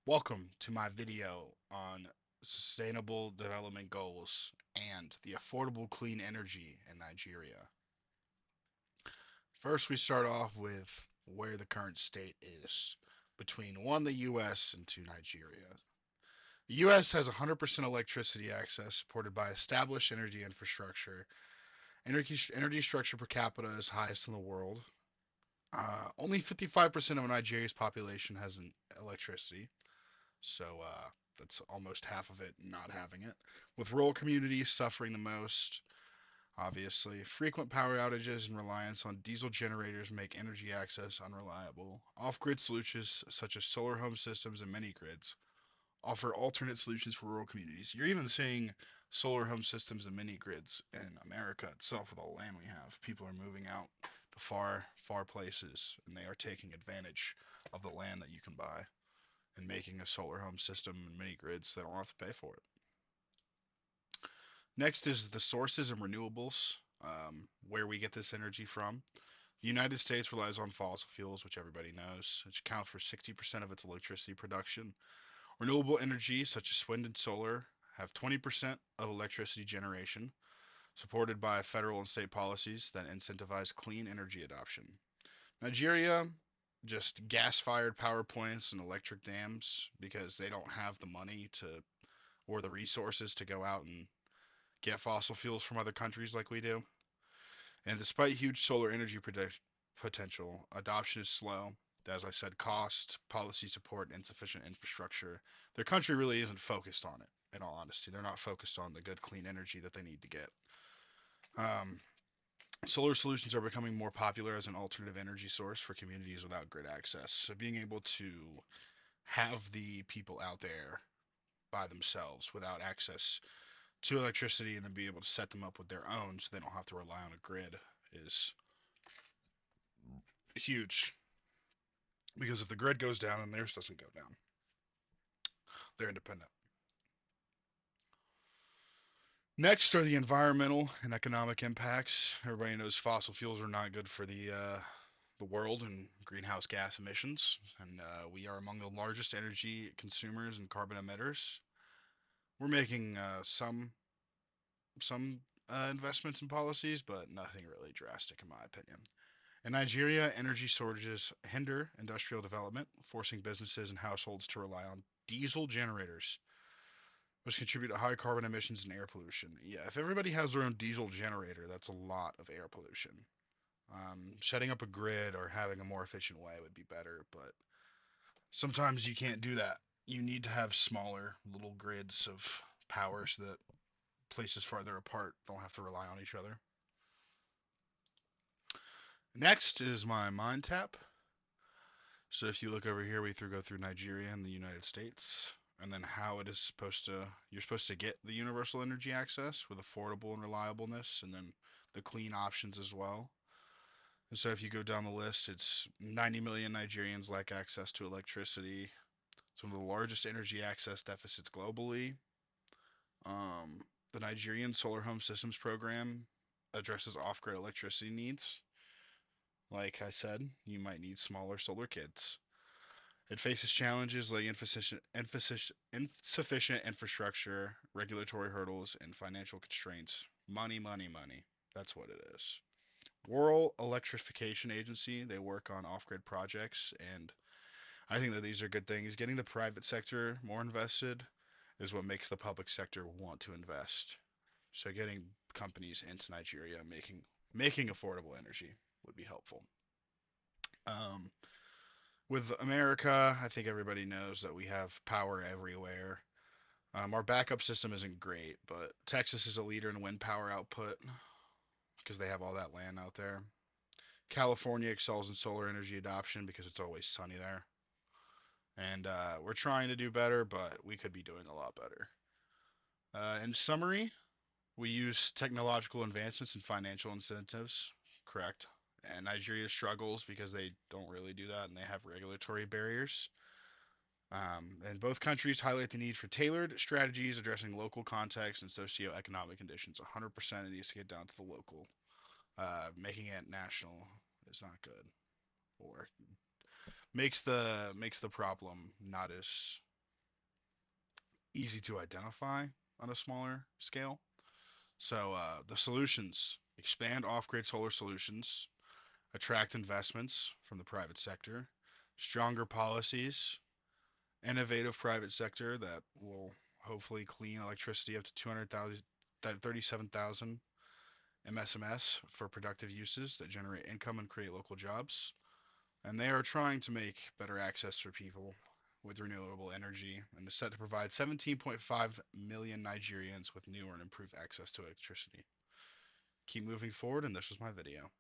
Welcome to my video on sustainable development goals and the affordable clean energy in Nigeria. First, we start off with where the current state is between one, the US, and two, Nigeria. The US has 100% electricity access supported by established energy infrastructure. Energy structure per capita is highest in the world. Only 55% of Nigeria's population has electricity. So that's almost half of it not having it. With rural communities suffering the most, obviously. Frequent power outages and reliance on diesel generators make energy access unreliable. Off grid solutions such as solar home systems and mini grids offer alternate solutions for rural communities. You're even seeing solar home systems and mini grids in America itself with all the land we have. People are moving out to far, far places and they are taking advantage of the land that you can buy and making a solar home system and mini grids so they don't have to pay for it. Next is the sources and renewables, where we get this energy from. The United States relies on fossil fuels, which everybody knows, which account for 60% of its electricity production. Renewable energy, such as wind and solar, have 20% of electricity generation, supported by federal and state policies that incentivize clean energy adoption. Nigeria, just gas fired power plants and electric dams because they don't have the money to or the resources to go out and get fossil fuels from other countries like we do. And despite huge solar energy potential, adoption is slow. As I said, cost, policy support, insufficient infrastructure. Their country really isn't focused on it, in all honesty. They're not focused on the good, clean energy that they need to get. Um, Solar solutions are becoming more popular as an alternative energy source for communities without grid access. So being able to have the people out there by themselves without access to electricity and then be able to set them up with their own so they don't have to rely on a grid is huge. Because if the grid goes down and theirs doesn't go down, they're independent. Next are the environmental and economic impacts. Everybody knows fossil fuels are not good for the world and greenhouse gas emissions, and we are among the largest energy consumers and carbon emitters. We're making some investments and policies, but nothing really drastic in my opinion. In Nigeria, energy shortages hinder industrial development, forcing businesses and households to rely on diesel generators, which contribute to high carbon emissions and air pollution. Yeah, if everybody has their own diesel generator, that's a lot of air pollution. Setting up a grid or having a more efficient way would be better, but sometimes you can't do that. You need to have smaller little grids of power so that places farther apart don't have to rely on each other. Next is my mind tap. So if you look over here, go through Nigeria and the United States, and then how it is supposed to, you're supposed to get the universal energy access with affordable and reliableness, and then the clean options as well. And so if you go down the list, it's 90 million Nigerians lack access to electricity. It's one of the largest energy access deficits globally. The Nigerian Solar Home Systems Program addresses off-grid electricity needs. Like I said, you might need smaller solar kits. It faces challenges like insufficient infrastructure, regulatory hurdles, and financial constraints. Money, money, money. That's what it is. Rural Electrification Agency, they work on off grid projects, and I think that these are good things. Getting the private sector more invested is what makes the public sector want to invest. So getting companies into Nigeria making affordable energy would be helpful. Um, with America, I think everybody knows that we have power everywhere. Our backup system isn't great, but Texas is a leader in wind power output because they have all that land out there. California excels in solar energy adoption because it's always sunny there. And we're trying to do better, but we could be doing a lot better. In summary, we use technological advancements and financial incentives, correct. And Nigeria struggles because they don't really do that and they have regulatory barriers. And both countries highlight the need for tailored strategies addressing local context and socioeconomic conditions. 100% it needs to get down to the local. Making it national is not good, or makes the problem not as easy to identify on a smaller scale. So the solutions: expand off-grid solar solutions, attract investments from the private sector, stronger policies, innovative private sector that will hopefully clean electricity up to 200,000, 37,000 MSMS for productive uses that generate income and create local jobs. And they are trying to make better access for people with renewable energy and is set to provide 17.5 million Nigerians with new or improved access to electricity. Keep moving forward, and this was my video.